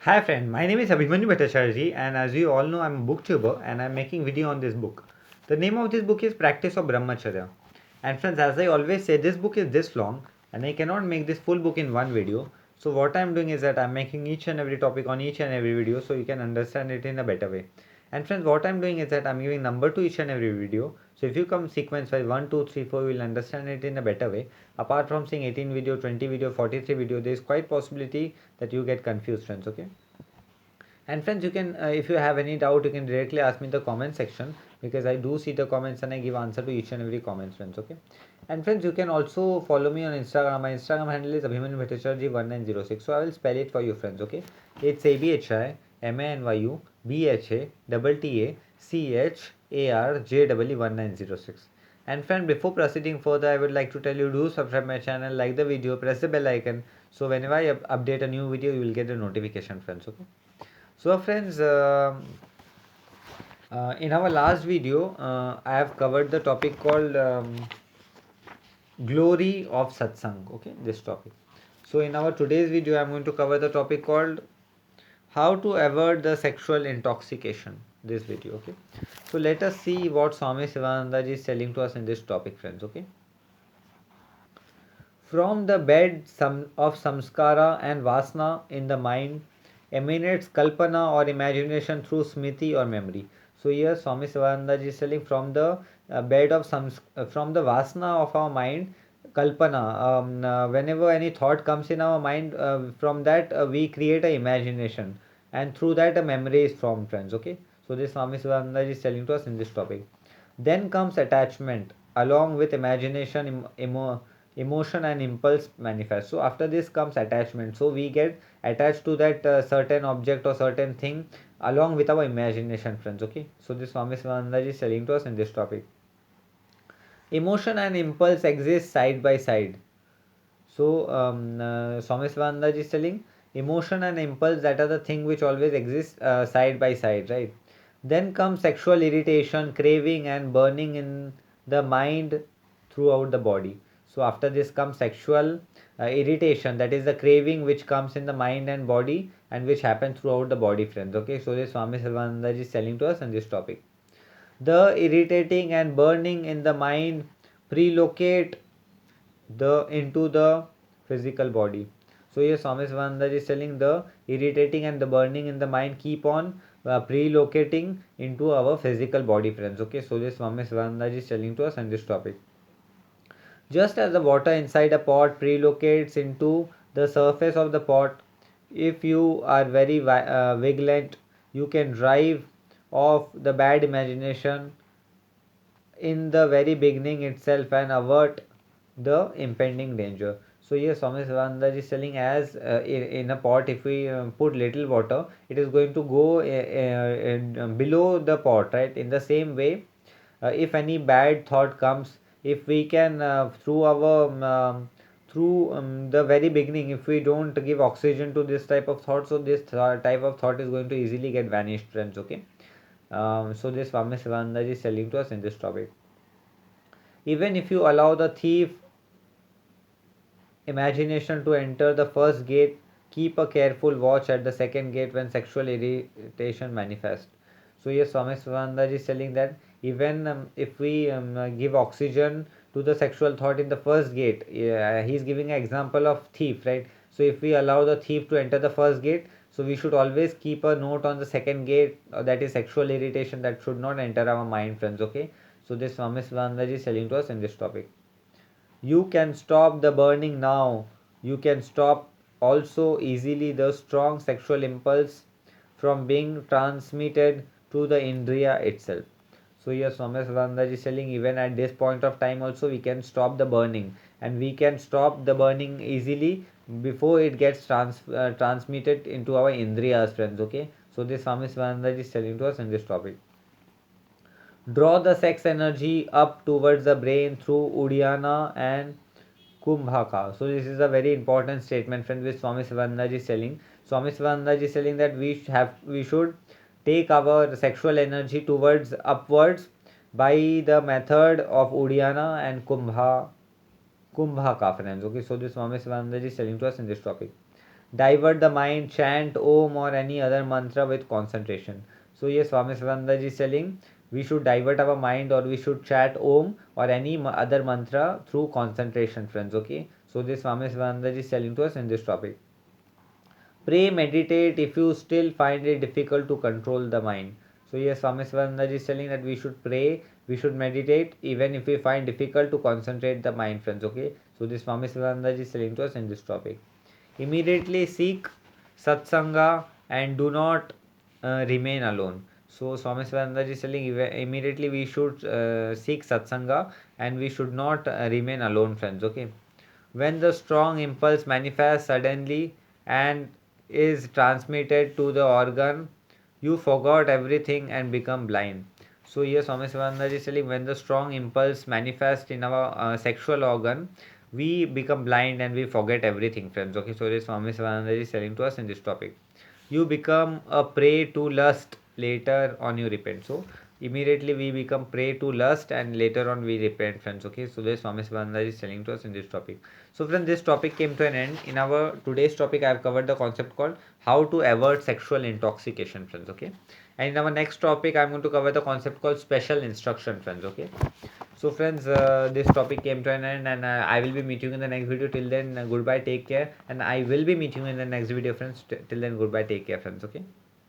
Hi friend, my name is Abhimanyu Bhattacharya and as you all know I'm a booktuber and I'm making video on this book. The name of this book is Practice of Brahmacharya. And friends, as I always say, this book is this long and I cannot make this full book in one video. So what I'm doing is that I'm making each and every topic on each and every video so you can understand it in a better way. And friends, what I'm doing is that I'm giving number to each and every video. So if you come sequence wise 1, 2, 3, 4, you will understand it in a better way. Apart from seeing 18 video, 20 video, 43 video, there is quite possibility that you get confused friends, okay? And friends, you can, if you have any doubt, you can directly ask me in the comment section because I do see the comments and I give answer to each and every comments, friends. Okay. And friends, you can also follow me on Instagram. My Instagram handle is Abhimanyu Bhattacharya 1906. So I will spell it for you, friends. Okay. It's ABHIMANYU BHA TTACHARJEE 1906. And friend, before proceeding further, I would like to tell you do subscribe my channel, like the video, press the bell icon. So whenever I update a new video, you will get a notification, friends. Okay. So friends, in our last video, I have covered the topic called glory of satsang. Okay, this topic. So in our today's video, I am going to cover the topic called how to avoid the sexual intoxication. This video. Okay. So let us see what Swami Sivananda ji is telling to us in this topic, friends. Okay. From the bed of samskara and vasana in the mind emanates kalpana or imagination through smriti or memory. So here Swami Sivananda is telling from the bed of from the vasana of our mind, kalpana. Whenever any thought comes in our mind, from that we create a imagination, and through that a memory is formed, friends. Okay. So this Swami Sivananda is telling to us in this topic. Then comes attachment along with imagination, emotion and impulse manifest. So after this comes attachment. So we get attached to that certain object or certain thing along with our imagination, friends. Okay. So this Swami Sivananda is telling to us in this topic. Emotion and impulse exist side by side. So Swami Sivananda is telling emotion and impulse, that are the thing which always exist side by side, right? Then comes sexual irritation, craving and burning in the mind throughout the body. So after this comes sexual irritation, that is the craving which comes in the mind and body and which happens throughout the body, friends. Okay, so this Swami Sivananda is telling to us in this topic. The irritating and burning in the mind prelocate the into the physical body. So here Swami Sivananda is telling the irritating and the burning in the mind keep on prelocating into our physical body, friends. Okay, so this Swami Sivananda is telling to us on this topic. Just as the water inside a pot prelocates into the surface of the pot, if you are very vigilant, you can drive off the bad imagination in the very beginning itself and avert the impending danger. So yes, Swami Sivananda is telling as in a pot, if we put little water, it is going to go below the pot, right? In the same way, if any bad thought comes, if we can through our through the very beginning, if we don't give oxygen to this type of thought, so this type of thought is going to easily get vanished, friends. Okay. So this Swami Sivananda is telling to us in this topic. Even if you allow the thief imagination to enter the first gate, keep a careful watch at the second gate when sexual irritation manifests. So yes, Swami Swananda is telling that even if we give oxygen to the sexual thought in the first gate, he's giving an example of thief, right? So if we allow the thief to enter the first gate, so we should always keep a note on the second gate, that is sexual irritation, that should not enter our mind, friends. Okay. So this Swami Swananda is telling to us in this topic. You can stop the burning now. You can stop also easily the strong sexual impulse from being transmitted to the Indriya itself. So here Swami Sivananda is telling even at this point of time also we can stop the burning, and we can stop the burning easily before it gets transmitted into our Indriyas, friends. Okay. So this Swami Sivananda is telling to us in this topic. Draw the sex energy up towards the brain through Uddiyana and Kumbhaka. So this is a very important statement, friend, which Swami Sivananda is telling. Swami Sivananda is telling that we should take our sexual energy towards upwards by the method of Uddiyana and Kumbhaka, friends. Okay, so this Swami Sivananda is telling to us in this topic. divert the mind, chant Om or any other mantra with concentration. So yes, Swami Sivananda ji is telling we should divert our mind or we should chant Om or any other mantra through concentration, friends. Okay, so this Swami Sivananda ji is telling to us in this topic. Pray, meditate if you still find it difficult to control the mind. So yes, Swami Sivananda is telling that we should pray, we should meditate even if we find difficult to concentrate the mind, friends. Okay, so this Swami Sivananda is telling to us in this topic. Immediately seek satsanga and do not remain alone. So Swami Sivananda is telling immediately we should seek satsanga and we should not remain alone, friends. Okay, when the strong impulse manifests suddenly and is transmitted to the organ, you forgot everything and become blind. So here Swami Sivananda is telling when the strong impulse manifests in our sexual organ, we become blind and we forget everything, friends. Okay, so this Swami Sivananda is telling to us in this topic. You become a prey to lust later on you repent. So immediately we become prey to lust and later on we repent, friends. Okay, so this Swami Sivananda is telling to us in this topic. So friends, this topic came to an end. In our today's topic I have covered the concept called how to avoid sexual intoxication, friends. Okay, and in our next topic I'm going to cover the concept called special instruction, friends. Okay, so friends, this topic came to an end and I will be meeting you in the next video. Till then, goodbye, take care, and I will be meeting you in the next video, friends. Till then, goodbye, take care, friends. Okay.